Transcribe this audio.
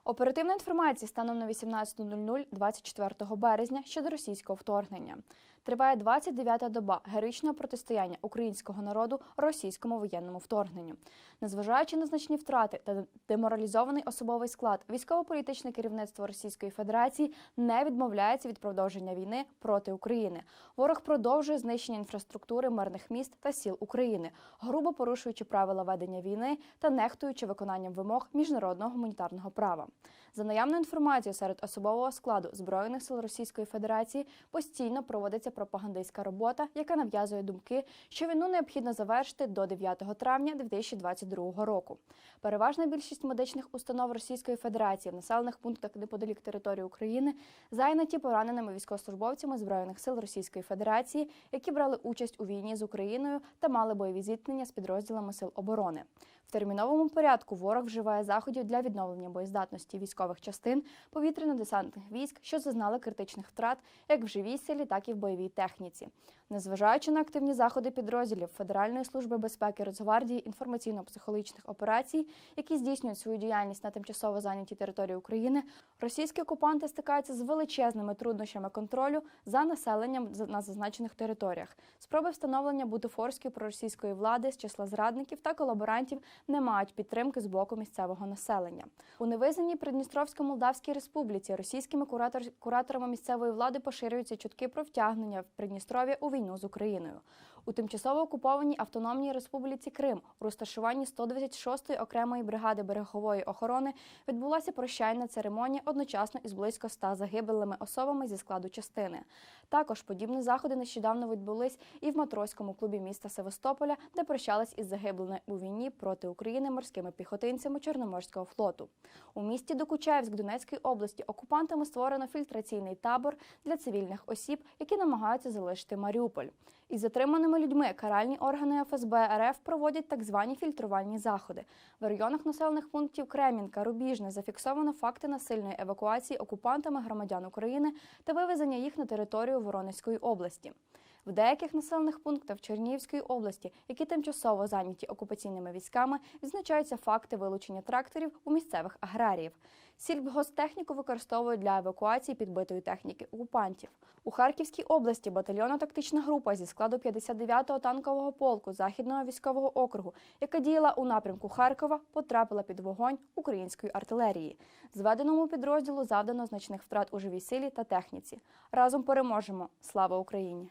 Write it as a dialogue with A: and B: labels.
A: Оперативна інформація станом на 18:00 24 березня щодо російського вторгнення. Триває 29-та доба героїчного протистояння українського народу російському воєнному вторгненню. Незважаючи на значні втрати та деморалізований особовий склад, військово-політичне керівництво Російської Федерації не відмовляється від продовження війни проти України. Ворог продовжує знищення інфраструктури мирних міст та сіл України, грубо порушуючи правила ведення війни та нехтуючи виконанням вимог міжнародного гуманітарного права. За наявною інформацією, серед особового складу Збройних сил Російської Федерації постійно проводиться пропагандистська робота, яка нав'язує думки, що війну необхідно завершити до 9 травня 2022 року. Переважна більшість медичних установ Російської Федерації в населених пунктах неподалік території України зайняті пораненими військовослужбовцями Збройних сил Російської Федерації, які брали участь у війні з Україною та мали бойові зіткнення з підрозділами Сил оборони. В терміновому порядку ворог вживає заходів для відновлення боєздатності військових частин повітряно-десантних військ, що зазнали критичних втрат як в живій силі, так і в бойовій техніці. Незважаючи на активні заходи підрозділів Федеральної служби безпеки Росгвардії інформаційно-психологічних операцій, які здійснюють свою діяльність на тимчасово зайнятій території України, російські окупанти стикаються з величезними труднощами контролю за населенням на зазначених територіях. Спроби встановлення бутафорської проросійської влади з числа зрадників та колаборантів не мають підтримки з боку місцевого населення. У невизнаній Придністровсько-Молдавській республіці російськими кураторами місцевої влади поширюються чутки про втягнення в Придністров'я у війну з Україною. У тимчасово окупованій Автономній Республіці Крим у розташуванні 126-ї окремої бригади берегової охорони відбулася прощальна церемонія одночасно із близько 100 загиблими особами зі складу частини. Також подібні заходи нещодавно відбулись і в матросському клубі міста Севастополя, де прощались із загиблими у війні проти України морськими піхотинцями Чорноморського флоту. У місті Докучаєвськ Донецької області окупантами створено фільтраційний табор для цивільних осіб, які намагаються залишити Маріуполь. Із затриманими людьми каральні органи ФСБ РФ проводять так звані фільтрувальні заходи. В районах населених пунктів Кремінка, Рубіжне зафіксовано факти насильної евакуації окупантами громадян України та вивезення їх на територію Воронезької області. В деяких населених пунктах Чернігівської області, які тимчасово зайняті окупаційними військами, відзначаються факти вилучення тракторів у місцевих аграріїв. Сільгосптехніку використовують для евакуації підбитої техніки окупантів. У Харківській області батальйонно-тактична група зі складу 59-го танкового полку Західного військового округу, яка діяла у напрямку Харкова, потрапила під вогонь української артилерії. Зведеному підрозділу завдано значних втрат у живій силі та техніці. Разом переможемо! Слава Україні!